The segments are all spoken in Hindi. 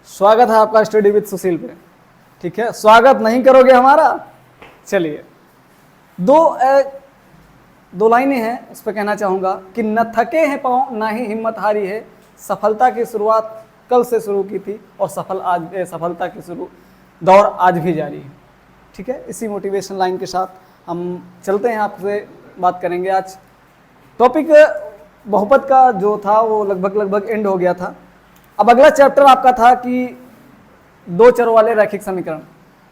स्वागत है आपका स्टडी विद सुशील पे। ठीक है, स्वागत नहीं करोगे हमारा? चलिए, दो लाइनें हैं, उस पर कहना चाहूँगा कि न थके हैं पाँव ना ही हिम्मत हारी है, सफलता की शुरुआत कल से शुरू की थी और सफलता की दौर आज भी जारी है। ठीक है, इसी मोटिवेशन लाइन के साथ हम चलते हैं, आपसे बात करेंगे। आज टॉपिक बहुपद का जो था वो लगभग एंड हो गया था। अब अगला चैप्टर आपका था कि दो चरों वाले रैखिक समीकरण,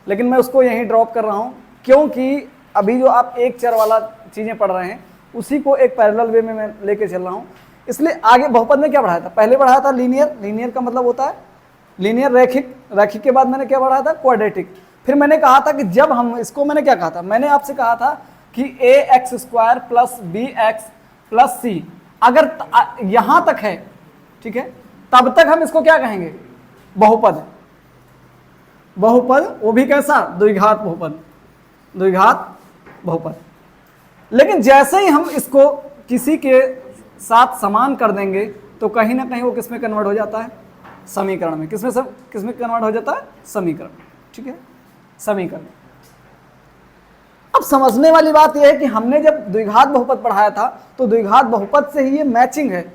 लेकिन मैं उसको यहीं ड्रॉप कर रहा हूँ क्योंकि अभी जो आप एक चर वाला चीज़ें पढ़ रहे हैं उसी को एक पैरेलल वे में मैं लेके चल रहा हूँ। इसलिए आगे बहुपद में क्या पढ़ाया था? पहले पढ़ाया था लीनियर। लीनियर का मतलब होता है लीनियर, रैखिक। रैखिक के बाद मैंने क्या पढ़ाया था? क्वाड्रेटिक। फिर मैंने कहा था कि जब हम इसको, मैंने क्या कहा था? मैंने आपसे कहा था कि ax² + bx + c अगर यहां तक है, ठीक है, तब तक हम इसको क्या कहेंगे? बहुपद। बहुपद, वो भी कैसा? द्विघात बहुपद। द्विघात बहुपद। लेकिन जैसे ही हम इसको किसी के साथ समान कर देंगे तो कहीं ना कहीं वो किस में कन्वर्ट हो जाता है? समीकरण में। किस में कन्वर्ट हो जाता है? समीकरण। ठीक है, समीकरण। अब समझने वाली बात यह है कि हमने जब द्विघात बहुपद पढ़ाया था तो द्विघात बहुपद से ही ये मैचिंग है,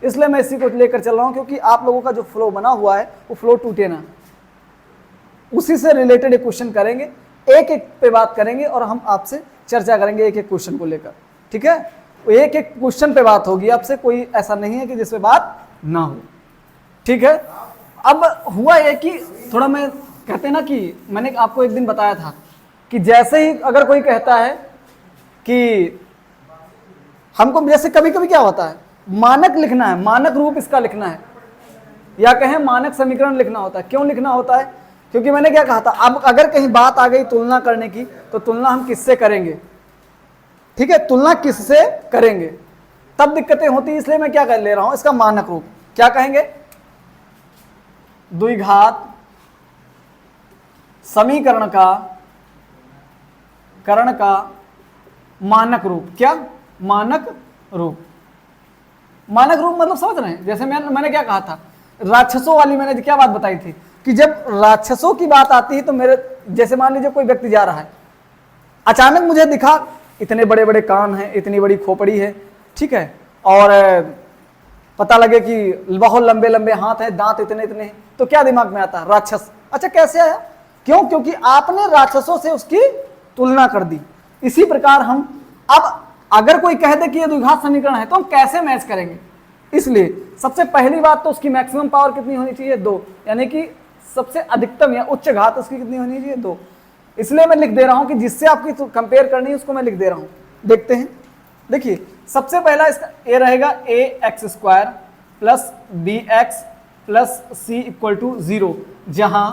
इसलिए मैं इसी को लेकर चल रहा हूं क्योंकि आप लोगों का जो फ्लो बना हुआ है वो फ्लो टूटे ना। उसी से रिलेटेड एक क्वेश्चन करेंगे, एक एक पे बात करेंगे और हम आपसे चर्चा करेंगे एक एक क्वेश्चन को लेकर। ठीक है, एक एक क्वेश्चन पे बात होगी आपसे, कोई ऐसा नहीं है कि जिस पे बात ना हो। ठीक है, अब हुआ ये कि थोड़ा, मैं कहते हैं ना कि मैंने आपको एक दिन बताया था कि जैसे ही अगर कोई कहता है कि हमको, जैसे कभी कभी क्या होता है, मानक लिखना है, मानक रूप इसका लिखना है, या कहें मानक समीकरण लिखना होता है। क्यों लिखना होता है? क्योंकि मैंने क्या कहा था, अब अगर कहीं बात आ गई तुलना करने की तो तुलना हम किससे करेंगे? ठीक है, तुलना किससे करेंगे तब दिक्कतें होती है। इसलिए मैं क्या कर ले रहा हूं, इसका मानक रूप क्या कहेंगे? द्विघात समीकरण का मानक रूप। क्या? मानक रूप। मानक रूप मतलब समझ रहे हैं? जैसे मैंने क्या कहा था, राक्षसों वाली मैंने क्या बात बताई थी कि जब राक्षसों की बात आती है तो मेरे, जैसे मान लीजिए कोई व्यक्ति जा रहा है, अचानक मुझे दिखा इतने बड़े बड़े कान हैं, इतनी बड़ी खोपड़ी है, ठीक है, और पता लगे कि बहुत लंबे लंबे हाथ हैं, दांत इतने इतने हैं, तो क्या दिमाग में आता है? राक्षस। अच्छा, कैसे आया? क्यों? क्योंकि आपने राक्षसों से उसकी तुलना कर दी। इसी प्रकार हम अब अगर कोई कह दे कि ये द्विघात समीकरण है तो हम कैसे मैच करेंगे? इसलिए सबसे पहली बात तो उसकी मैक्सिमम पावर कितनी होनी चाहिए? 2, यानी कि सबसे अधिकतम या उच्च घात उसकी कितनी होनी चाहिए? 2। इसलिए मैं लिख दे रहा हूं कि जिससे आपकी कंपेयर करनी है उसको मैं लिख दे रहा हूं। देखते हैं, देखिए, सबसे पहला इसका ए रहेगा ax² + bx + c = 0, जहां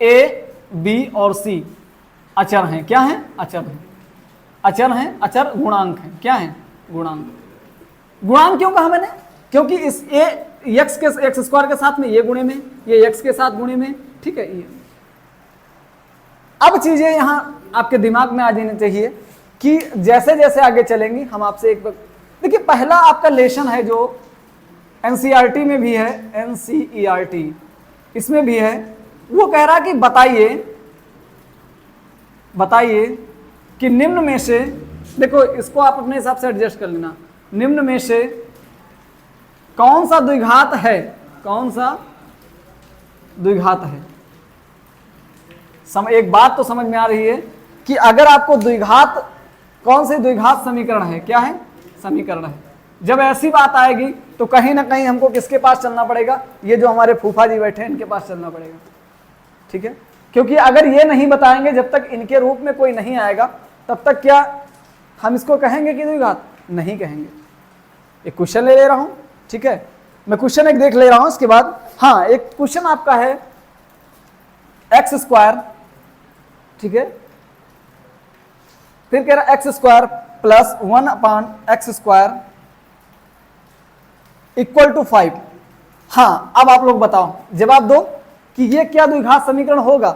a, b और c अचर हैं। क्या हैं? अचर हैं। अचर हैं, अचर गुणांक हैं। क्या हैं? गुणांक। गुणांक क्यों कहा मैंने? क्योंकि इस x के साथ में ये गुणे में, ये x के साथ गुणे में, ठीक है। ये अब चीजें यहां आपके दिमाग में आ जानी चाहिए कि जैसे जैसे आगे चलेंगे हम आपसे एक, देखिए, पहला आपका लेसन है जो एनसीईआरटी में भी है, एनसीईआरटी इसमें भी है, वो कह रहा कि बताइए कि निम्न में से, देखो इसको आप अपने हिसाब से एडजस्ट कर लेना, निम्न में से कौन सा द्विघात है? कौन सा द्विघात है? एक बात तो समझ में आ रही है कि अगर आपको द्विघात, कौन से द्विघात समीकरण है? क्या है? समीकरण है। जब ऐसी बात आएगी तो कहीं ना कहीं हमको किसके पास चलना पड़ेगा? ये जो हमारे फूफा जी बैठे हैं इनके पास चलना पड़ेगा। ठीक है, क्योंकि अगर ये नहीं बताएंगे, जब तक इनके रूप में कोई नहीं आएगा तब तक क्या हम इसको कहेंगे कि द्विघात? नहीं कहेंगे। एक क्वेश्चन ले रहा हूं, ठीक है, मैं क्वेश्चन एक देख ले रहा हूं, इसके बाद हाँ, एक क्वेश्चन आपका है x², ठीक है, फिर कह रहा x² + 1/x² = 5। हाँ, अब आप लोग बताओ, जवाब दो कि ये क्या द्विघात समीकरण होगा?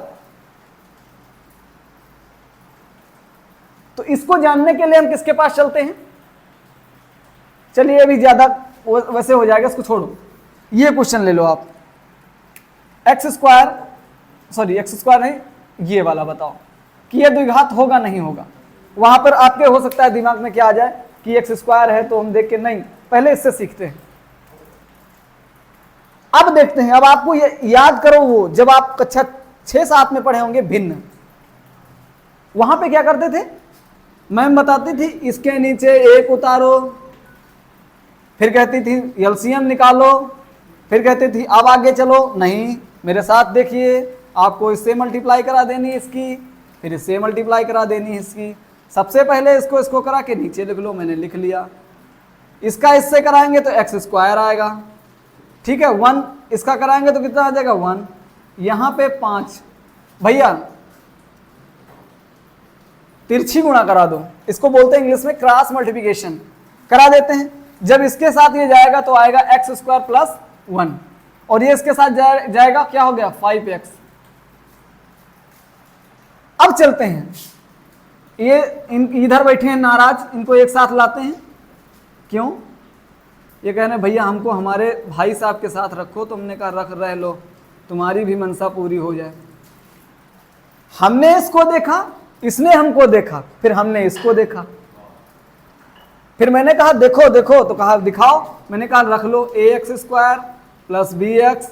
तो इसको जानने के लिए हम किसके पास चलते हैं? चलिए, अभी ज्यादा वैसे हो जाएगा, इसको छोड़ो। ये क्वेश्चन ले लो आप, x square, sorry x square नहीं, ये वाला बताओ कि ये द्विघात होगा नहीं होगा। वहां पर आपके हो सकता है दिमाग में क्या आ जाए कि एक्स स्क्वायर है, तो हम देख के नहीं, पहले इससे सीखते हैं। अब देखते हैं, अब आपको ये याद करो वो जब आप कक्षा 6-7 में पढ़े होंगे भिन्न, वहां पे क्या करते थे, मैम बताती थी इसके नीचे एक उतारो, फिर कहती थी एलसीएम निकालो, फिर कहती थी अब आगे चलो, नहीं मेरे साथ देखिए, आपको इससे मल्टीप्लाई करा देनी इसकी, फिर इससे मल्टीप्लाई करा देनी इसकी, सबसे पहले इसको करा के नीचे लिख लो, मैंने लिख लिया, इसका इससे कराएंगे तो एक्स स्क्वायर आएगा, ठीक है, 1 इसका कराएंगे तो कितना आ जाएगा 1, यहां पे 5, भैया तिरछी गुणा करा दो, इसको बोलते हैं इंग्लिश में क्रॉस मल्टीप्लिकेशन, करा देते हैं। जब इसके साथ ये जाएगा तो आएगा एक्स स्क्वायर प्लस 1, और ये इसके साथ जाएगा, क्या हो गया 5x। अब चलते हैं, ये इधर बैठे हैं नाराज, इनको एक साथ लाते हैं, क्यों, ये कह रहे हैं भैया हमको हमारे भाई साहब के साथ रखो, तुमने कहा रख रह लो, तुम्हारी भी मनसा पूरी हो जाए। हमने इसको देखा, इसने हमको देखा, फिर हमने इसको देखा, फिर मैंने कहा देखो देखो, तो कहा दिखाओ, मैंने कहा रख लो ax square plus bx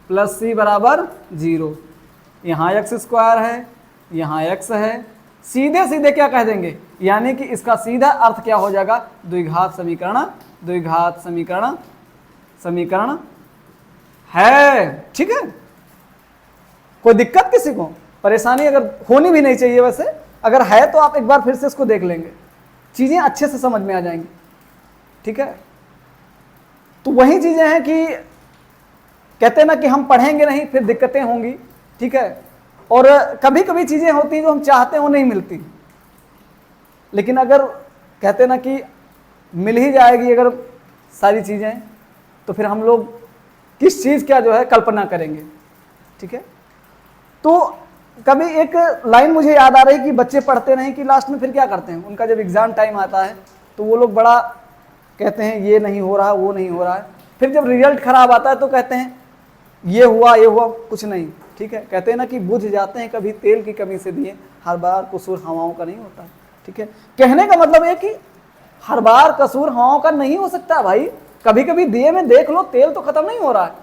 plus c बराबर 0, यहाँ एक्स स्क्वायर है, यहाँ x है, सीधे सीधे क्या कह देंगे, यानी कि इसका सीधा अर्थ क्या हो जाएगा, द्विघात समीकरण, द्विघात समीकरण, समीकरण है, ठीक है। कोई दिक्कत किसी को, परेशानी अगर होनी भी नहीं चाहिए, वैसे अगर है तो आप एक बार फिर से इसको देख लेंगे, चीजें अच्छे से समझ में आ जाएंगी, ठीक है। तो वही चीजें हैं कि कहते हैं ना कि हम पढ़ेंगे नहीं फिर दिक्कतें होंगी, ठीक है, और कभी कभी चीजें होती हैं जो हम चाहते हैं वो नहीं मिलती, लेकिन अगर कहते हैं ना कि मिल ही जाएगी अगर सारी चीजें, तो फिर हम लोग किस चीज का जो है कल्पना करेंगे, ठीक है। तो कभी एक लाइन मुझे याद आ रही कि बच्चे पढ़ते नहीं कि लास्ट में फिर क्या करते हैं, उनका जब एग्जाम टाइम आता है तो वो लोग बड़ा कहते हैं ये नहीं हो रहा, वो नहीं हो रहा है, फिर जब रिजल्ट खराब आता है तो कहते हैं ये हुआ कुछ नहीं, ठीक है। कहते हैं ना कि बुझ जाते हैं कभी तेल की कमी से दिए, हर बार कसूर हवाओं का नहीं होता, ठीक है। कहने का मतलब है कि हर बार कसूर हवाओं का नहीं हो सकता भाई, कभी कभी दिए में देख लो तेल तो खत्म नहीं हो रहा है,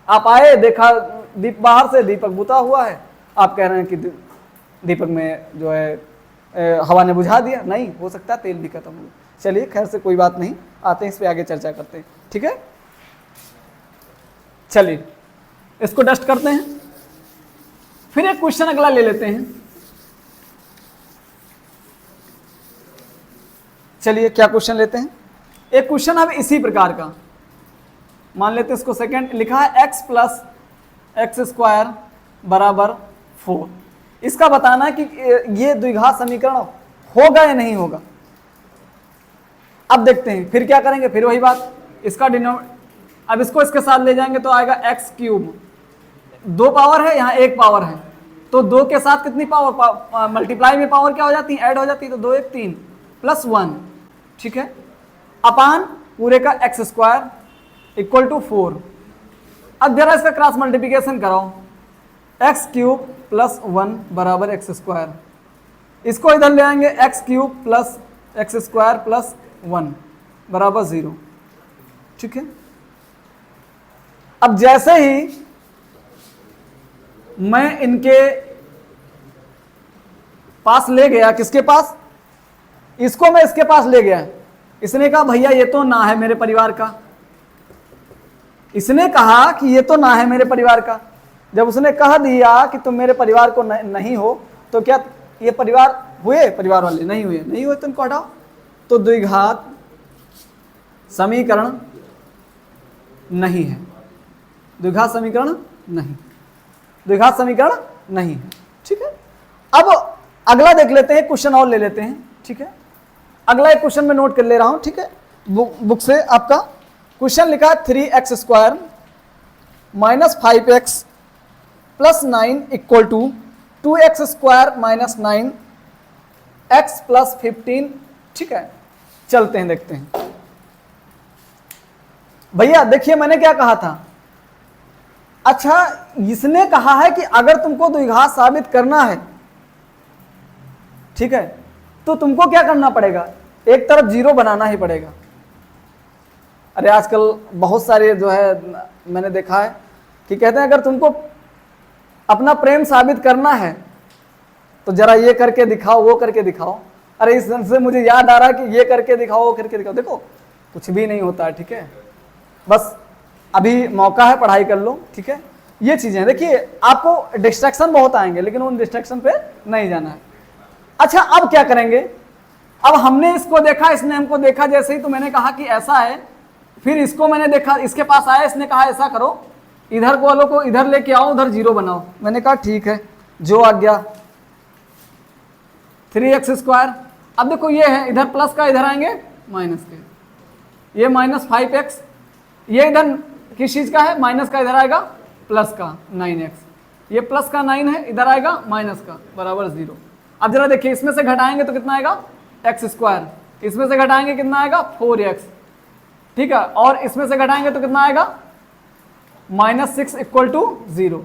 आप आए देखा दीप बाहर से दीपक बुता हुआ है, आप कह रहे हैं कि दीपक में जो है हवा ने बुझा दिया, नहीं हो सकता तेल भी खत्म हो। चलिए खैर से कोई बात नहीं, आते हैं इस पे आगे चर्चा करते हैं, ठीक है। चलिए इसको डस्ट करते हैं, फिर एक क्वेश्चन अगला ले लेते हैं। चलिए क्या क्वेश्चन लेते हैं, एक क्वेश्चन अब इसी प्रकार का, मान लेते हैं इसको सेकंड लिखा है x प्लस एक्स स्क्वायर बराबर 4, इसका बताना है कि ये द्विघात समीकरण होगा या नहीं होगा। अब देखते हैं फिर क्या करेंगे, फिर वही बात, इसका अब इसको इसके साथ ले जाएंगे तो आएगा एक्स क्यूब, 2 पावर है यहाँ 1 पावर है, तो 2 के साथ कितनी पावर, मल्टीप्लाई में पावर क्या हो जाती है, ऐड हो जाती है, तो 2 1 3 प्लस 1, ठीक है, अपान पूरे का एक्स स्क्वायर इक्वल टू 4। अब जरा इसका क्रॉस मल्टीप्लिकेशन कराओ, एक्स क्यूब प्लस 1 बराबर एक्स स्क्वायर, इसको इधर ले आएंगे x cube plus x square plus 1 बराबर 0, ठीक है। अब जैसे ही मैं इनके पास ले गया, किसके पास, इसको मैं इसके पास ले गया, इसने कहा भैया ये तो ना है मेरे परिवार का, इसने कहा कि ये तो ना है मेरे परिवार का। जब उसने कह दिया कि तुम मेरे परिवार को नहीं हो, तो क्या ये परिवार हुए, परिवार वाले नहीं हुए, नहीं हुए तो इनको हटाओ, तो द्विघात समीकरण नहीं है, द्विघात समीकरण नहीं, द्विघात समीकरण नहीं है, ठीक है। अब अगला देख लेते हैं, क्वेश्चन और ले लेते हैं, ठीक है। अगला एक क्वेश्चन में नोट कर ले रहा हूं, ठीक है, बुक से आपका क्वेश्चन लिखा है 3x square minus 5x plus 9 equal to 2x square minus 9 x plus 15, ठीक है। चलते हैं देखते हैं, भैया देखिए मैंने क्या कहा था, अच्छा, इसने कहा है कि अगर तुमको द्विघात साबित करना है, ठीक है, तो तुमको क्या करना पड़ेगा, एक तरफ जीरो बनाना ही पड़ेगा। अरे आजकल बहुत सारे जो है मैंने देखा है कि कहते हैं अगर तुमको अपना प्रेम साबित करना है तो जरा ये करके दिखाओ, वो करके दिखाओ। अरे इस से मुझे याद आ रहा है कि ये करके दिखाओ, वो करके दिखाओ। देखो कुछ भी नहीं होता है, ठीक है, बस अभी मौका है, पढ़ाई कर लो, ठीक है। ये चीजें देखिए, आपको डिस्ट्रैक्शन बहुत आएंगे लेकिन उन डिस्ट्रैक्शन पे नहीं जाना है। अच्छा, अब क्या करेंगे, अब हमने इसको देखा, इसने हमको देखा जैसे ही, तो मैंने कहा कि ऐसा है, फिर इसको मैंने देखा, इसके पास आया, इसने कहा ऐसा करो, इधर वालों को इधर लेके आओ, उधर जीरो बनाओ। मैंने कहा ठीक है, जो आ गया 3x²। अब देखो ये है, इधर प्लस का, इधर आएंगे माइनस के, ये -5x, ये इधर किस चीज का है, माइनस का, इधर आएगा प्लस का 9x, ये प्लस का 9 है, इधर आएगा माइनस का, बराबर 0। अब जरा देखिए, इसमें से घटाएंगे तो कितना आएगा x², इसमें से घटाएंगे कितना आएगा 4x, ठीक है, और इसमें से घटाएंगे तो कितना आएगा -6 = 0।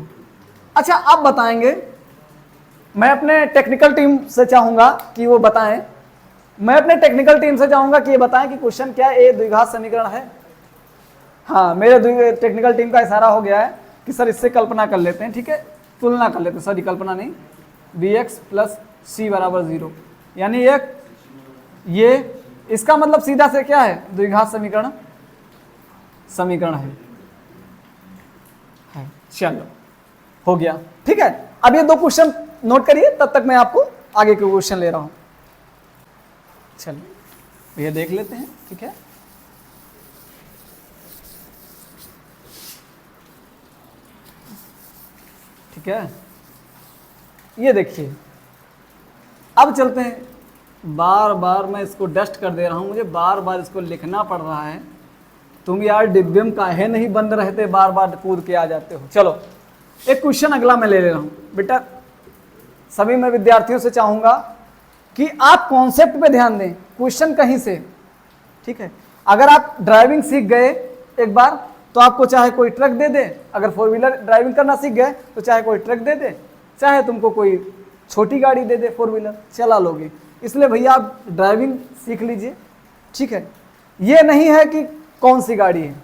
अच्छा, अब बताएंगे, मैं अपने टेक्निकल टीम से चाहूंगा कि वो बताएं, मैं अपने टेक्निकल टीम से चाहूंगा कि ये बताएं कि क्वेश्चन क्या है, ये द्विघात समीकरण है। हाँ, मेरे टेक्निकल टीम का इशारा हो गया है कि सर इससे कल्पना कर लेते हैं, ठीक है, तुलना कर लेते हैं, सॉरी कल्पना नहीं, bx + c = 0, यानी ये इसका मतलब सीधा से क्या है, द्विघात समीकरण है। चलो हो गया, ठीक है। अब ये 2 क्वेश्चन नोट करिए, तब तक मैं आपको आगे के क्वेश्चन ले रहा हूं। चलिए ये देख लेते हैं, ठीक है। ठीक है, ये देखिए, अब चलते हैं। बार बार मैं इसको डस्ट कर दे रहा हूं, मुझे बार बार इसको लिखना पड़ रहा है। तुम यार डिब्बे में काहे नहीं बंद रहते, बार बार कूद के आ जाते हो। चलो एक क्वेश्चन अगला मैं ले रहा हूं। बेटा सभी मैं विद्यार्थियों से चाहूंगा कि आप कॉन्सेप्ट पे ध्यान दें, क्वेश्चन कहीं से, ठीक है। अगर आप ड्राइविंग सीख गए एक बार तो आपको चाहे कोई ट्रक दे दे, अगर 4 व्हीलर ड्राइविंग करना सीख गए तो चाहे कोई ट्रक दे दे, चाहे तुमको कोई छोटी गाड़ी दे दे 4 व्हीलर, चला लोगे। इसलिए भैया आप ड्राइविंग सीख लीजिए, ठीक है। ये नहीं है कि कौन सी गाड़ी है,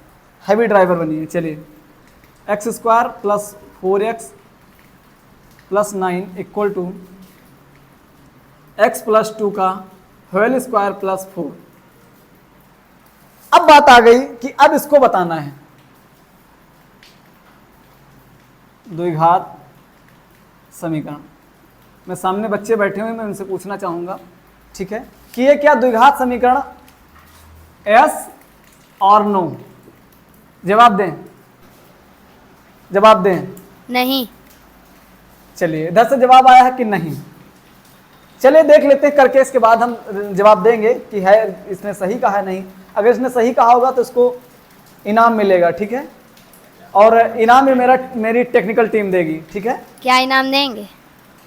हैवी ड्राइवर बनिए। चलिए x² + 4x + 9 = x + 2 का होल स्क्वायर + 4। अब बात आ गई कि अब इसको बताना है द्विघात समीकरण। मैं सामने बच्चे बैठे हुए, मैं उनसे पूछना चाहूंगा, ठीक है, कि ये क्या द्विघात समीकरण, यस और नो? जवाब दें, जवाब दें। नहीं। चलिए इधर से जवाब आया है कि नहीं। चलिए देख लेते हैं करके, इसके बाद हम जवाब देंगे कि है इसने सही कहा है नहीं। अगर इसने सही कहा होगा तो इसको इनाम मिलेगा, ठीक है, और इनाम में मेरी टेक्निकल टीम देगी, ठीक है। क्या इनाम देंगे?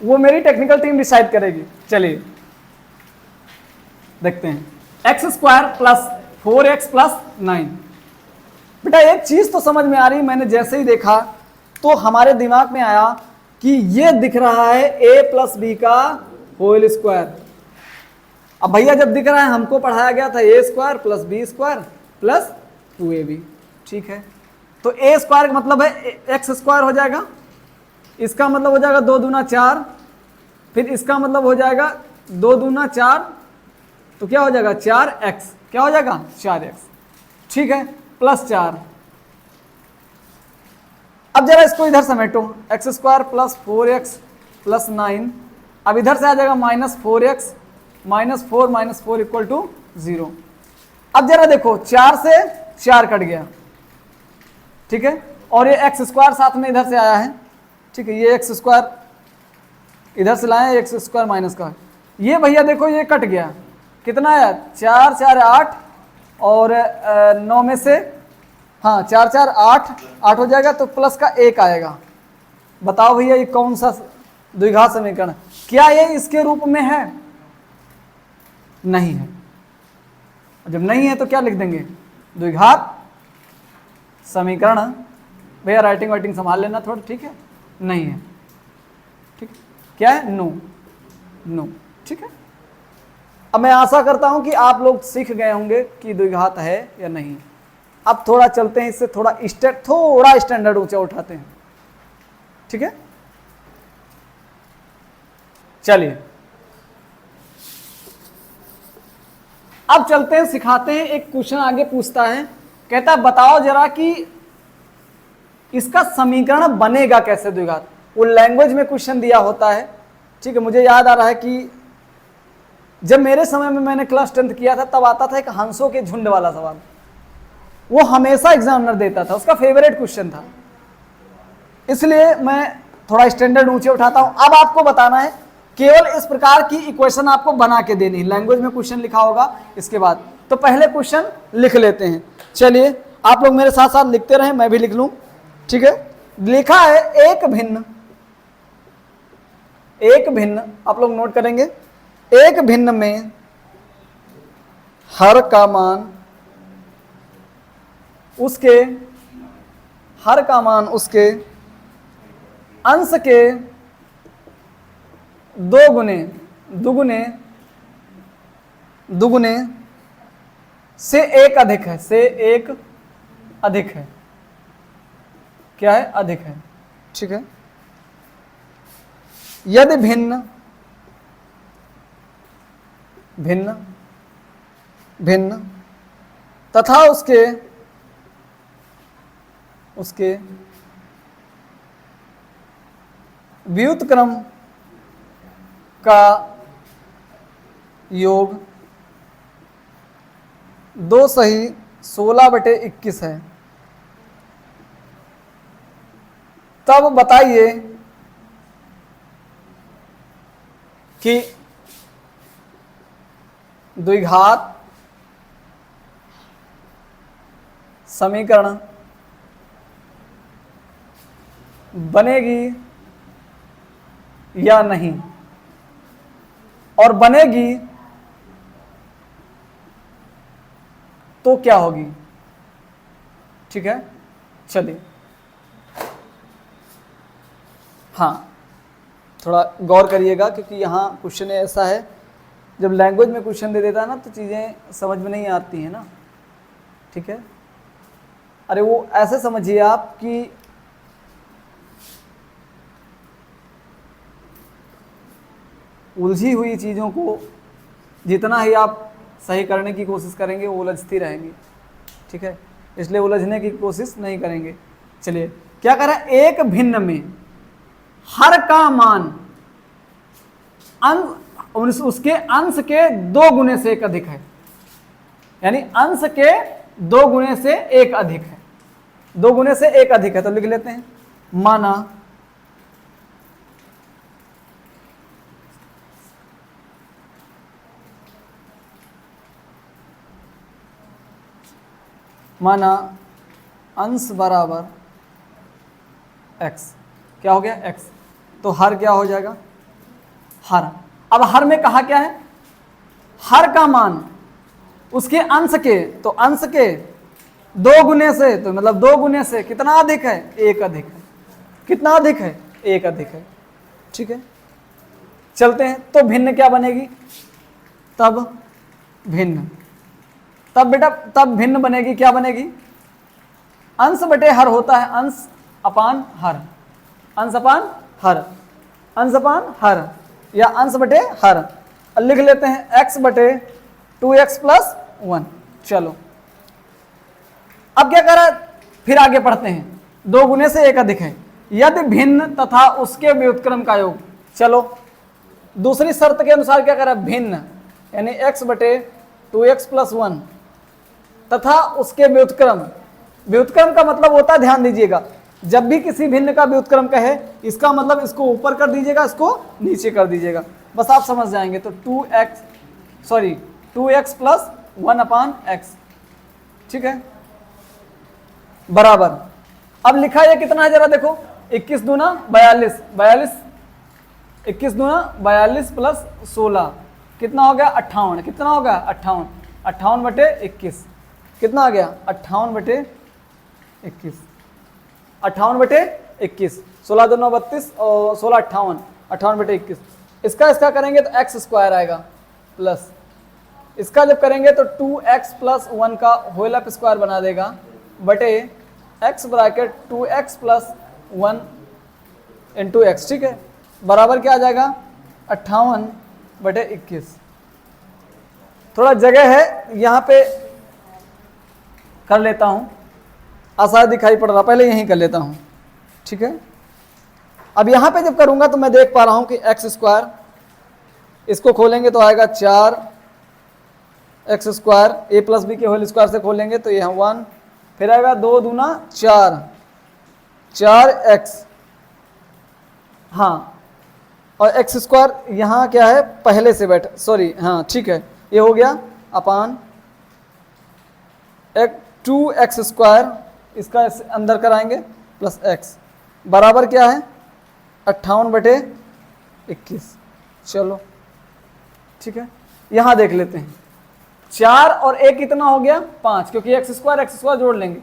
वो मेरी टेक्निकल टीम डिसाइड करेगी। चलिए देखते हैं, x² + 4x + 9। बेटा एक चीज तो समझ में आ रही, मैंने जैसे ही देखा तो हमारे दिमाग में आया कि ये दिख रहा है a + b का होल स्क्वायर। अब भैया जब दिख रहा है, हमको पढ़ाया गया था a² + b² + 2ab, ठीक है। तो a² का मतलब है x² हो जाएगा, इसका मतलब हो जाएगा 2 दूना 4, फिर इसका मतलब हो जाएगा 2 दूना 4, तो क्या हो जाएगा 4x, क्या हो जाएगा 4x, ठीक है, +4। अब जरा इसको इधर समेटो, x² + 4x + 9। अब इधर से आ जाएगा -4x -4 -4 = 0। अब जरा देखो 4 से 4 कट गया, ठीक है, और ये x² साथ में इधर से आया है, ठीक है, ये x² इधर से लाए, x² माइनस का, ये भैया देखो ये कट गया, कितना आया 4 4 8 और 9 में से, हाँ 4 4 8 हो जाएगा, तो प्लस का 1 आएगा। बताओ भैया ये कौन सा द्विघात समीकरण, क्या ये इसके रूप में है? नहीं है। जब नहीं है तो क्या लिख देंगे, द्विघात समीकरण भैया राइटिंग वाइटिंग संभाल लेना थोड़ा, ठीक है? नहीं है, ठीक है? क्या है? नो, नो, ठीक है? अब मैं आशा करता हूं कि आप लोग सीख गए होंगे कि द्विघात है या नहीं। अब थोड़ा चलते हैं, इससे थोड़ा स्टैंडर्ड ऊंचा उठाते हैं, ठीक है? चलिए अब चलते हैं, सिखाते हैं। एक क्वेश्चन आगे पूछता है, कहता है बताओ जरा कि इसका समीकरण बनेगा कैसे द्विघात। वो लैंग्वेज में क्वेश्चन दिया होता है, ठीक है? मुझे याद आ रहा है कि जब मेरे समय में मैंने क्लास 10th किया था तब आता था एक हंसों के झुंड वाला सवाल, वो हमेशा एग्जामिनर देता था, उसका फेवरेट क्वेश्चन था। इसलिए मैं थोड़ा स्टैंडर्ड ऊंचे उठाता हूं। अब आपको बताना है, केवल इस प्रकार की इक्वेशन आपको बना के देनी है। लैंग्वेज में क्वेश्चन लिखा होगा इसके बाद, तो पहले क्वेश्चन लिख लेते हैं। चलिए आप लोग मेरे साथ साथ लिखते रहें, मैं भी लिख लूं, ठीक है? लिखा है एक भिन्न, आप लोग नोट करेंगे, एक भिन्न में हर का मान उसके अंश के दुगुने से एक अधिक है, क्या है? अधिक है, ठीक है? यदि भिन्न तथा उसके व्युत्क्रम का योग 2 सही 16/21 है, तब बताइए कि द्विघात समीकरण बनेगी या नहीं, और बनेगी तो क्या होगी, ठीक है? चलिए हाँ, थोड़ा गौर करिएगा, क्योंकि यहाँ क्वेश्चन ऐसा है, जब लैंग्वेज में क्वेश्चन दे देता है ना तो चीज़ें समझ में नहीं आती हैं ना, ठीक है? अरे वो ऐसे समझिए आप कि उलझी हुई चीज़ों को जितना ही आप सही करने की कोशिश करेंगे वो उलझती रहेंगी, ठीक है? इसलिए उलझने की कोशिश नहीं करेंगे। चलिए क्या कह रहा है, एक भिन्न में हर का मान उसके अंश के 2 गुने से एक अधिक है, यानी अंश के 2 गुने से एक अधिक है, 2 गुने से एक अधिक है। तो लिख लेते हैं, माना अंश बराबर x, क्या हो गया? x, तो हर क्या हो जाएगा? हर। अब हर में कहा क्या है? हर का मान उसके अंश के, तो अंश के 2 गुने से, तो मतलब 2 गुने से कितना अधिक है? 1 अधिक है। कितना अधिक है? 1 अधिक है, ठीक है? चलते हैं, तो भिन्न क्या बनेगी? तब भिन्न बनेगी, क्या बनेगी? अंश बटे हर होता है, अंश अपान हर, या अंश बटे हर। लिख लेते हैं x बटे 2x प्लस 1। चलो अब क्या करा, फिर आगे पढ़ते हैं, 2 गुने से 1 अधिक है, यदि भिन्न तथा उसके व्युत्क्रम का योग। चलो दूसरी शर्त के अनुसार क्या करा, भिन्न यानी x बटे 2x प्लस 1 तथा उसके व्युत्क्रम का मतलब होता है, ध्यान दीजिएगा, जब भी किसी भिन्न का व्युत्क्रम कहे इसका मतलब इसको ऊपर कर दीजिएगा, इसको नीचे कर दीजिएगा, बस आप समझ जाएंगे। तो 2x प्लस 1 अपान x, ठीक है, बराबर। अब लिखा है कितना है जरा देखो, 21 दूना 42, 21 दूना 42 प्लस 16 कितना हो गया? 58। कितना हो गया? 58 बटे 21 कितना आ गया? 58 बटे 21। 58/21, 16 2 9 32 और 16 58, 58/21। इसका करेंगे तो x स्क्वायर आएगा प्लस इसका जब करेंगे तो 2x + 1 का होल अप स्क्वायर बना देगा बटे x bracket 2x + 1 into x. ठीक है, बराबर क्या आ जाएगा 58/21। थोड़ा जगह है यहाँ पे कर लेता हूँ, आसान दिखाई पड़ रहा, पहले यहीं कर लेता हूँ। ठीक है, अब यहाँ पे जब करूँगा तो मैं देख पा रहा हूँ कि x स्क्वायर, इसको खोलेंगे तो आएगा 4x स्क्वायर, a + b के होल स्क्वायर से खोलेंगे तो यहाँ 1, फिर आएगा 2 दूना 4, 4x, हाँ, और x स्क्वायर यहाँ क्या है पहले से बैठ, सॉरी, हाँ ठीक है, ये हो गया अपान 2x स्क्वायर, इसका अंदर कराएंगे प्लस x बराबर क्या है 58/21। चलो ठीक है, यहाँ देख लेते हैं 4 और 1 कितना हो गया 5, क्योंकि x स्क्वायर जोड़ लेंगे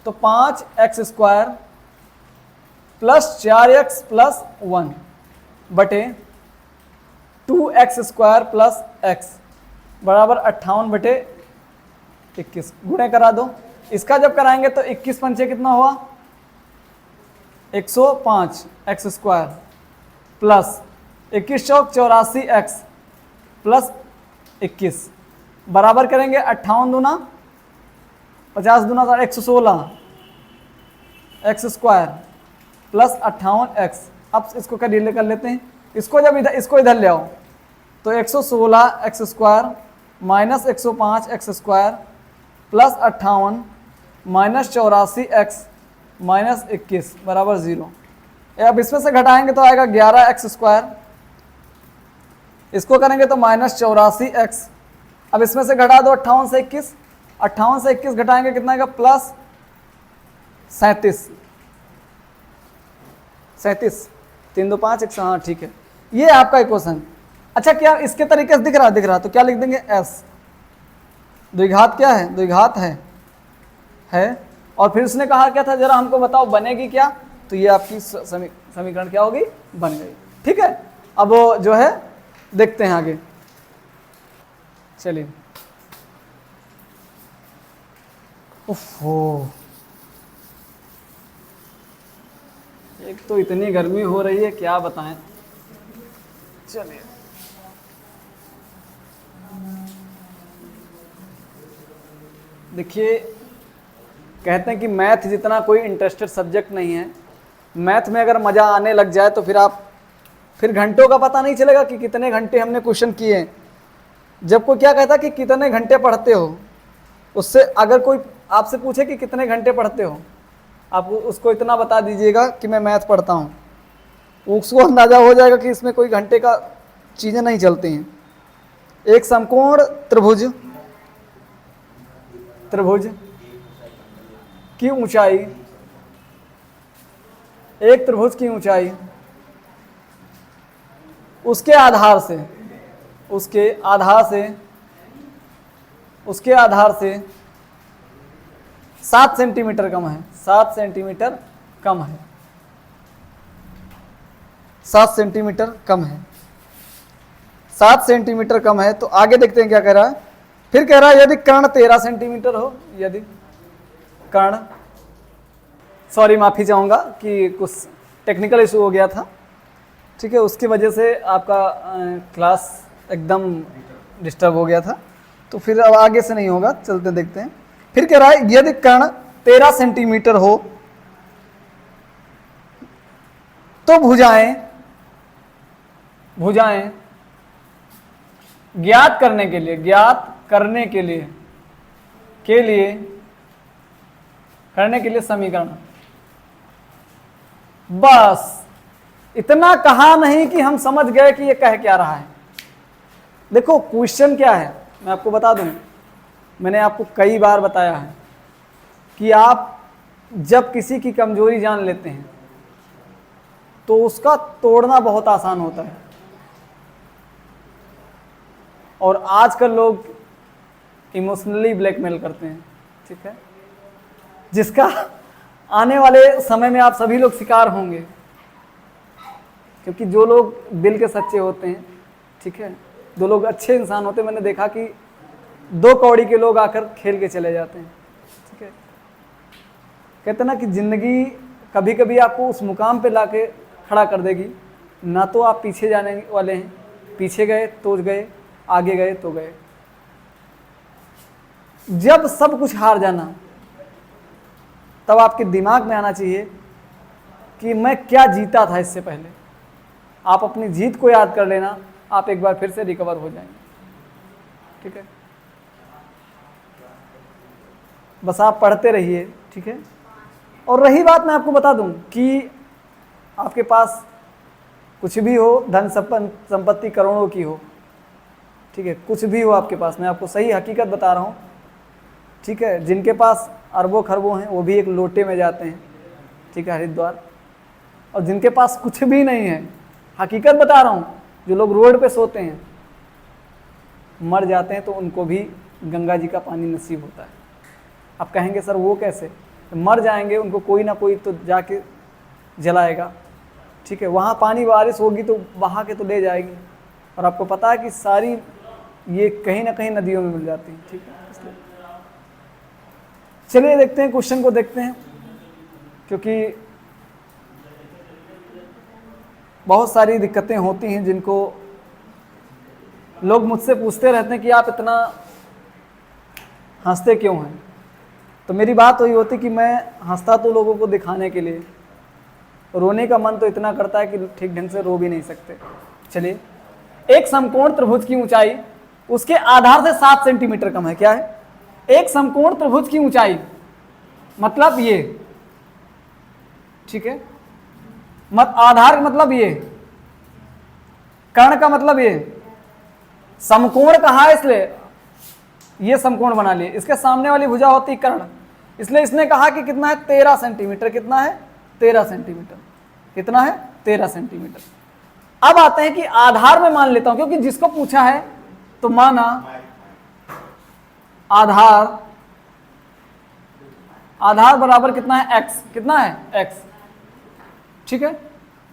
तो 5x स्क्वायर प्लस 4x + 1 बटे 2x स्क्वायर प्लस x बराबर 58/21। गुणे करा दो, इसका जब कराएंगे तो 21 पंचे कितना हुआ 105 x स्क्वायर प्लस 21 चौक 84x प्लस 21 बराबर करेंगे 58 दूना 50 दूना 116 x स्क्वायर प्लस 58x। अब इसको कर लेते हैं, इसको जब इसको इधर ले आओ तो 116 x square minus 105 x square plus 58 minus 84 x minus 21 बराबर 0। अब इसमें से घटाएंगे तो आएगा 11 x स्क्वायर, इसको करेंगे तो माइनस 84 x। अब इसमें से घटा दो 58 से 21, 58 से 21 घटाएंगे कितना आएगा प्लस 37, 3 2 5 1, हाँ ठीक है, ये आपका इक्वेशन। अच्छा, क्या इसके तरीके से दिख रहा तो क्या लिख देंगे s, द्विघात क्या है, द्विघात है और फिर उसने कहा क्या था जरा हमको बताओ बनेगी क्या, तो ये आपकी समीकरण क्या होगी बन गई। ठीक है, अब जो है देखते हैं आगे, चलिए। ओहो, एक तो इतनी गर्मी हो रही है क्या बताएं। चलिए, देखिए कहते हैं कि मैथ जितना कोई इंटरेस्टेड सब्जेक्ट नहीं है, मैथ में अगर मज़ा आने लग जाए तो फिर घंटों का पता नहीं चलेगा कि कितने घंटे हमने क्वेश्चन किए। जब कोई क्या कहता कि कितने घंटे पढ़ते हो, उससे अगर कोई आपसे पूछे कि कितने घंटे पढ़ते हो, आप उसको इतना बता दीजिएगा कि मैं मैथ पढ़ता हूँ, उसको अंदाज़ा हो जाएगा कि इसमें कोई घंटे का चीज़ें नहीं चलती हैं। एक समकोण त्रिभुज की ऊंचाई, एक त्रिभुज की ऊंचाई उसके आधार से 7 सेंटीमीटर कम है, 7 सेंटीमीटर कम है, 7 सेंटीमीटर कम है, 7 सेंटीमीटर कम है। तो आगे देखते हैं क्या कह रहा है, फिर कह रहा है यदि कर्ण 13 सेंटीमीटर हो, यदि कर्ण, सॉरी माफ़ी चाहूँगा कि कुछ टेक्निकल इशू हो गया था, ठीक है, उसकी वजह से आपका क्लास एकदम डिस्टर्ब हो गया था, तो फिर अब आगे से नहीं होगा, चलते देखते हैं। फिर कह रहा है यदि कर्ण 13 सेंटीमीटर हो तो भुजाएं ज्ञात करने के लिए समीकरण, बस इतना कहा नहीं कि हम समझ गए कि ये कह क्या रहा है। देखो क्वेश्चन क्या है मैं आपको बता दूं, मैंने आपको कई बार बताया है कि आप जब किसी की कमजोरी जान लेते हैं तो उसका तोड़ना बहुत आसान होता है। और आजकल लोग इमोशनली ब्लैकमेल करते हैं, ठीक है, आने वाले समय में आप सभी लोग शिकार होंगे, क्योंकि जो लोग दिल के सच्चे होते हैं, ठीक है, जो लोग अच्छे इंसान होते हैं, मैंने देखा कि 2 कौड़ी के लोग आकर खेल के चले जाते हैं, ठीक है। कहते ना कि ज़िंदगी कभी कभी आपको उस मुकाम पे लाके खड़ा कर देगी, ना तो आप पीछे जाने वाले हैं, पीछे गए तो गए, आगे गए तो गए। जब सब कुछ हार जाना, तब आपके दिमाग में आना चाहिए कि मैं क्या जीता था इससे पहले। आप अपनी जीत को याद कर लेना, आप एक बार फिर से रिकवर हो जाएंगे, ठीक है। बस आप पढ़ते रहिए, ठीक है। और रही बात, मैं आपको बता दूं कि आपके पास कुछ भी हो, धन संपत्ति करोड़ों की हो, ठीक है, कुछ भी हो आपके पास, मैं आपको सही हकीकत बता रहा हूँ, ठीक है। जिनके पास अरबों खरबों हैं वो भी एक लोटे में जाते हैं, ठीक है, हरिद्वार। और जिनके पास कुछ भी नहीं है, हकीकत बता रहा हूँ, जो लोग रोड पे सोते हैं, मर जाते हैं तो उनको भी गंगा जी का पानी नसीब होता है। आप कहेंगे सर वो कैसे? तो मर जाएंगे, उनको कोई ना कोई तो जाके जलाएगा, ठीक है। वहाँ पानी बारिश होगी तो बहा के तो ले जाएगी, और आपको पता है कि सारी ये कहीं ना कहीं नदियों में मिल जाती हैं, ठीक है। इसलिए चलिए देखते हैं, क्वेश्चन को देखते हैं, क्योंकि बहुत सारी दिक्कतें होती हैं जिनको लोग मुझसे पूछते रहते हैं कि आप इतना हंसते क्यों हैं। तो मेरी बात वही होती कि मैं हंसता तो लोगों को दिखाने के लिए, रोने का मन तो इतना करता है कि ठीक ढंग से रो भी नहीं सकते। चलिए, एक समकोण त्रिभुज की ऊंचाई उसके आधार से 7 सेंटीमीटर कम है। क्या है? एक समकोण त्रिभुज की ऊंचाई, मतलब ये, ठीक है, मत आधार मतलब ये, कर्ण का मतलब ये, समकोण कहा है इसलिए ये समकोण बना लिए, इसके सामने वाली भुजा होती है कर्ण, इसलिए इसने कहा कि कितना है? 13 सेंटीमीटर। कितना है? 13 सेंटीमीटर। कितना है? 13 सेंटीमीटर। अब आते हैं कि आधार में मान लेता हूं, क्योंकि जिसको पूछा है तो माना आधार, आधार बराबर कितना है? x। कितना है? x, ठीक है।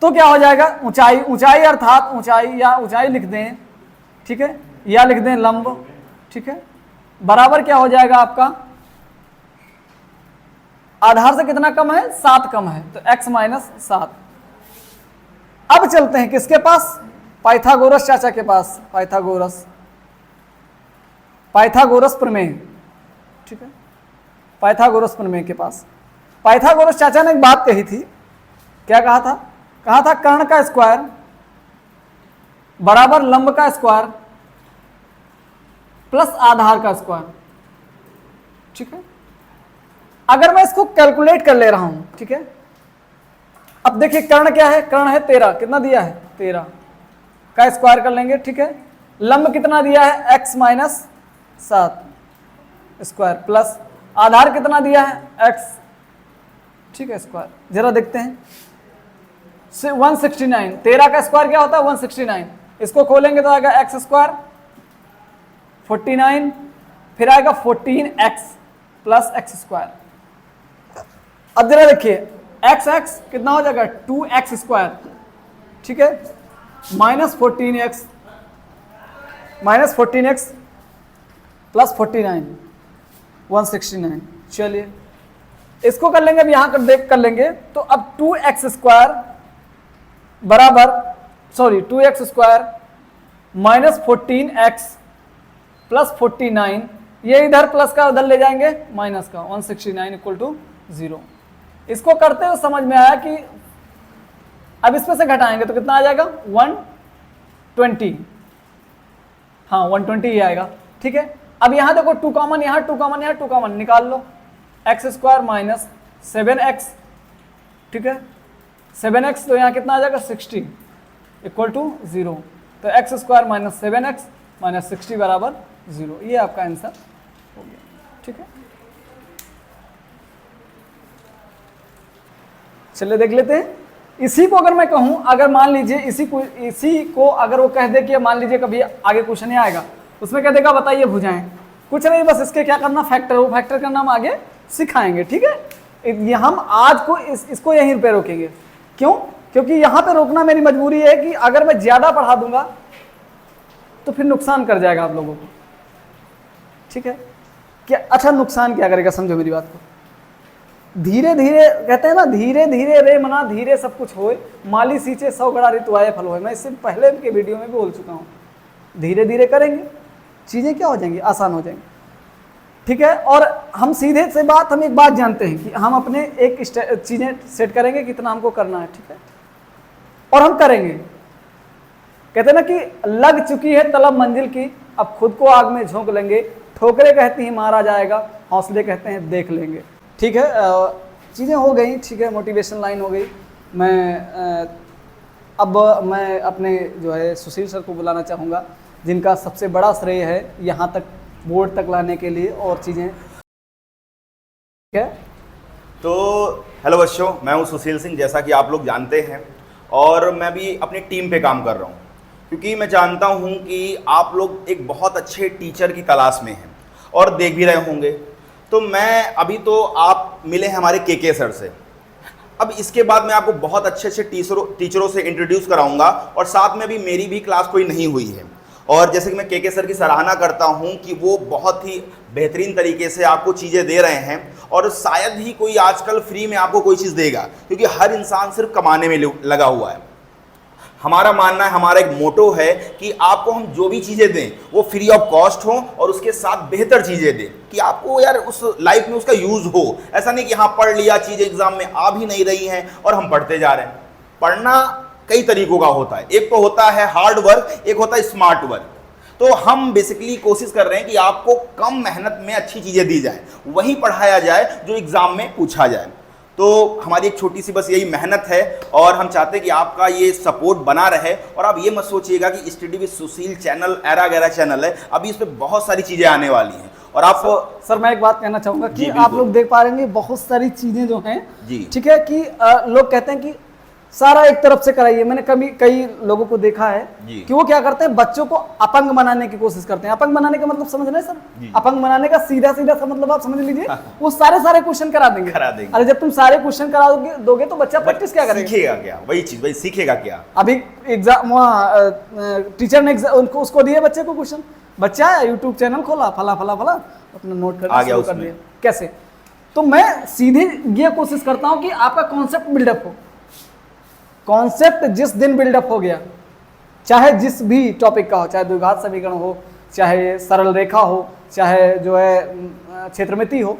तो क्या हो जाएगा? ऊंचाई, ऊंचाई अर्थात ऊंचाई, या ऊंचाई लिख दें, ठीक है, या लिख दें लंब, ठीक है, बराबर क्या हो जाएगा आपका? आधार से कितना कम है? 7 कम है, तो x माइनस 7। अब चलते हैं किसके पास? पाइथागोरस चाचा के पास। पाइथागोरस प्रमेय, ठीक है, पाइथागोरस प्रमेय के पास। पाइथागोरस चाचा ने एक बात कही थी। क्या कहा था? कहा था कर्ण का स्क्वायर बराबर लंब का स्क्वायर प्लस आधार का स्क्वायर, ठीक है। अगर मैं इसको कैलकुलेट कर ले रहा हूं, ठीक है, अब देखिए कर्ण क्या है? कर्ण है 13। कितना दिया है? 13 का स्क्वायर कर लेंगे, ठीक है। लंब कितना दिया है? x माइनस 7 स्क्वायर प्लस आधार कितना दिया है? x, ठीक है, स्क्वायर। जरा देखते हैं, 169। 13 का स्क्वायर क्या होता है? 169। इसको खोलेंगे तो आएगा x स्क्वायर 49, फिर आएगा 14x प्लस x स्क्वायर। अब जरा देखिए, x कितना हो जाएगा? 2x स्क्वायर, ठीक है, माइनस 14x प्लस 49, 169। चलिए इसको कर लेंगे, अब यहां कर देख कर लेंगे, तो अब 2x स्क्वायर बराबर, sorry 2x square minus 14x plus 49, ये इधर प्लस का उधर ले जाएंगे माइनस का, 169 इक्वल टू 0। इसको करते हुए समझ में आया कि अब इसमें से घटाएंगे तो कितना आ जाएगा? 120, हाँ 120 ही आएगा, ठीक है। अब यहां देखो 2 कॉमन, यहां 2 कॉमन, यहां 2 कॉमन, निकाल लो। x स्क्वायर माइनस 7x, ठीक है, 7x, तो यहां कितना आ जाएगा? 60 इक्वल टू 0। तो x square minus 7x minus 60 बराबर 0। ये आपका आंसर हो गया, ठीक है। चलिए देख लेते हैं। इसी को अगर मैं कहूं, अगर मान लीजिए इसी को अगर वो कह दे कि मान लीजिए कभी आगे क्वेश्चन नहीं आएगा, उसमें कह देगा बताइए भुजाएं, कुछ नहीं, बस इसके क्या करना? फैक्टर, वो फैक्टर करना हम आगे सिखाएंगे, ठीक है। ये हम आज को इसको यहीं पे रोकेंगे। क्यों? क्योंकि यहाँ पे रोकना मेरी मजबूरी है कि अगर मैं ज़्यादा पढ़ा दूंगा तो फिर नुकसान कर जाएगा आप लोगों को। ठीक है क्या? अच्छा, नुकसान क्या करेगा, समझो मेरी बात को। धीरे धीरे कहते हैं ना, धीरे धीरे रे मना धीरे सब कुछ होए, माली सींचे 100 गड़ा ऋतु आए फल होए। मैं इससे पहले के वीडियो में भी बोल चुका हूँ। धीरे धीरे करेंगे, चीज़ें क्या हो जाएंगी, आसान हो जाएंगी। ठीक है, और हम सीधे से बात, हम एक बात जानते हैं कि हम अपने एक चीज़ें सेट करेंगे कितना हमको करना है। ठीक है, और हम करेंगे। कहते हैं ना कि लग चुकी है तलब मंजिल की, अब खुद को आग में झोंक लेंगे। ठोकरें कहती हैं मारा जाएगा, हौसले कहते हैं देख लेंगे। ठीक है, चीज़ें हो गई। ठीक है, मोटिवेशन लाइन हो गई। अब मैं अपने जो है सुशील सर को बुलाना चाहूँगा, जिनका सबसे बड़ा श्रेय है यहाँ तक बोर्ड तक लाने के लिए और चीज़ें। ठीक है, तो हेलो बच्चों, मैं हूँ सुशील सिंह, जैसा कि आप लोग जानते हैं, और मैं भी अपनी टीम पे काम कर रहा हूँ, क्योंकि मैं जानता हूँ कि आप लोग एक बहुत अच्छे टीचर की तलाश में हैं और देख भी रहे होंगे। तो मैं अभी तो आप मिले हैं हमारे के सर से, अब इसके बाद मैं आपको बहुत अच्छे अच्छे टीचरों से इंट्रोड्यूस कराऊंगा, और साथ में भी मेरी भी क्लास कोई नहीं हुई है। और जैसे कि मैं के सर की सराहना करता हूं कि वो बहुत ही बेहतरीन तरीके से आपको चीज़ें दे रहे हैं, और शायद ही कोई आजकल फ्री में आपको कोई चीज़ देगा, क्योंकि हर इंसान सिर्फ कमाने में लगा हुआ है। हमारा मानना है, हमारा एक मोटो है कि आपको हम जो भी चीज़ें दें वो फ्री ऑफ कॉस्ट हो, और उसके साथ बेहतर चीज़ें दें कि आपको यार उस लाइफ में उसका यूज़ हो। ऐसा नहीं कि हाँ पढ़ लिया, चीज़ें एग्जाम में आ भी नहीं रही हैं और हम पढ़ते जा रहे हैं। पढ़ना कई तरीकों का होता है, एक तो होता है हार्ड वर्क, एक होता है स्मार्ट वर्क। तो हम बेसिकली कोशिश कर रहे हैं कि आपको कम मेहनत में अच्छी चीज़ें दी जाए, वही पढ़ाया जाए जो एग्जाम में पूछा जाए। तो हमारी एक छोटी सी बस यही मेहनत है, और हम चाहते हैं कि आपका ये सपोर्ट बना रहे। और आप ये मत सोचिएगा कि स्टडी विद सुशील चैनल एरा गैरा चैनल है, अभी इस पर बहुत सारी चीज़ें आने वाली हैं। और आप सर मैं एक बात कहना चाहूँगा कि आप लोग देख पा रहे हैं बहुत सारी चीज़ें जो हैं जी, ठीक है, कि लोग कहते हैं कि सारा एक तरफ से कराइए। मैंने कई लोगों को देखा है कि वो क्या करते हैं, बच्चों को अपंग बनाने की कोशिश करते हैं। अपंग बनाने का मतलब समझ रहे हैं सर? अपंग बनाने का सीधा सीधा सा मतलब आप समझ लीजिए, वो सारे क्वेश्चन करा देंगे। अरे जब तुम सारे क्वेश्चन करा दोगे तो बच्चा प्रैक्टिस क्या करेगा, सीखेगा क्या? वही चीज, वही सीखेगा क्या? अभी एग्जाम टीचर ने उसको दिए बच्चे को क्वेश्चन, बच्चा आया यूट्यूब चैनल खोला, फला फला फला अपना नोट कर दिया। कैसे? तो मैं सीधे ये कोशिश करता हूँ कि आपका कॉन्सेप्ट बिल्डअप हो। कॉन्सेप्ट जिस दिन बिल्डअप हो गया, चाहे जिस भी टॉपिक का हो, चाहे द्विघात समीकरण हो, चाहे सरल रेखा हो, चाहे जो है क्षेत्रमिति हो,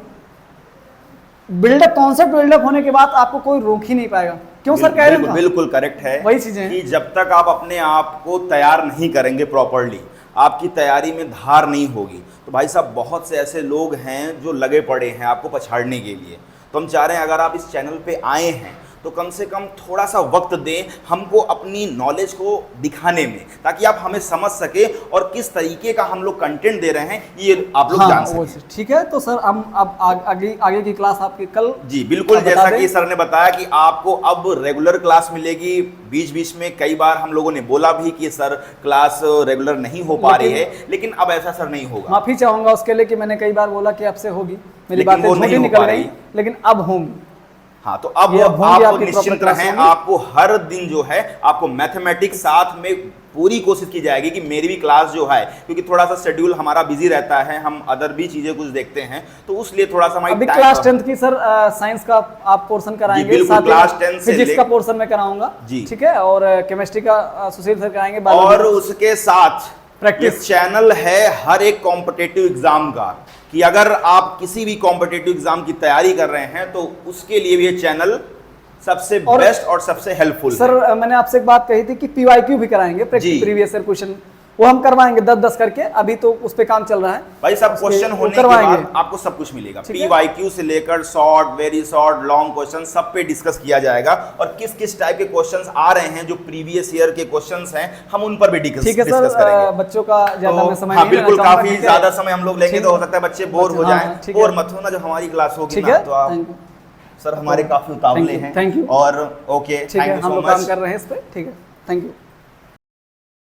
कॉन्सेप्ट बिल्डअप होने के बाद आपको कोई रोक ही नहीं पाएगा। क्यों सर कह रहे हैं? बिल्कुल करेक्ट है। वही चीजें कि जब तक आप अपने आप को तैयार नहीं करेंगे प्रॉपर्ली, आपकी तैयारी में धार नहीं होगी। तो भाई साहब, बहुत से ऐसे लोग हैं जो लगे पड़े हैं आपको पछाड़ने के लिए। तो हम चाह रहे हैं अगर आप इस चैनल पे आए हैं तो कम से कम थोड़ा सा वक्त दें हमको अपनी नॉलेज को दिखाने में, ताकि आप हमें समझ सके और किस तरीके का हम लोग कंटेंट दे रहे हैं ये आप लोग जान सकें। ठीक है, तो सर हम अब आगे की क्लास आपकी कल जी बिल्कुल, जैसा कि सर ने बताया कि आपको अब रेगुलर क्लास मिलेगी। बीच बीच में कई बार हम लोगों ने बोला भी कि सर क्लास रेगुलर नहीं हो पा रही है, लेकिन अब ऐसा सर नहीं होगा। माफी चाहूंगा उसके लिए कि मैंने कई बार बोला कि अब से होगी, मेरी बातें झूठी निकल रही, लेकिन अब होंगी। हाँ, तो अब आप निश्चिंत रहें, आपको हर दिन जो है आपको मैथमेटिक्स साथ में पूरी कोशिश की जाएगी कि मेरी भी क्लास जो है, क्योंकि थोड़ा सा शेड्यूल हमारा बिजी रहता है, हम अदर भी चीजें कुछ देखते हैं, तो उसलिए थोड़ा सा अभी क्लास 10th की सर साइंस का आप पोर्शन कराएंगे, बिल्कुल क्लास 10 से फिजिक्स का पोर्शन मैं कराऊंगा जी, ठीक है, और केमिस्ट्री का सुशील सर कराएंगे, और उसके साथ प्रैक्टिस चैनल है हर एक कॉम्पिटिटिव एग्जाम का, कि अगर आप किसी भी कॉम्पिटिटिव एग्जाम की तैयारी कर रहे हैं तो उसके लिए भी ये चैनल सबसे बेस्ट और सबसे हेल्पफुल सर है। मैंने आपसे एक बात कही थी कि पीवाईक्यू भी कराएंगे, प्रीवियस ईयर क्वेश्चन, वो हम करवाएंगे 10-10 करके, अभी तो उस पे काम चल रहा है भाई साहब। क्वेश्चन होने के बाद आपको सब कुछ मिलेगा, पीवाईक्यू से लेकर short, very short, long question सब पे डिस्कस किया जाएगा, और किस किस टाइप के क्वेश्चंस आ रहे हैं जो प्रीवियस ईयर के क्वेश्चंस हैं हम उन पर भी डिस्कस करेंगे। बच्चों का ज्यादा मैं समय नहीं, बिल्कुल काफी ज्यादा समय हम लोग लेंगे, तो हो सकता है बच्चे बोर हो जाएं। बोर मत होना, जब हमारी क्लास होगी ना तो आप सर हमारे काफी उतावले हैं। थैंक यू, और ओके, ठीक है, हम लोग काम कर रहे हैं इस पे, ठीक है, थैंक यू।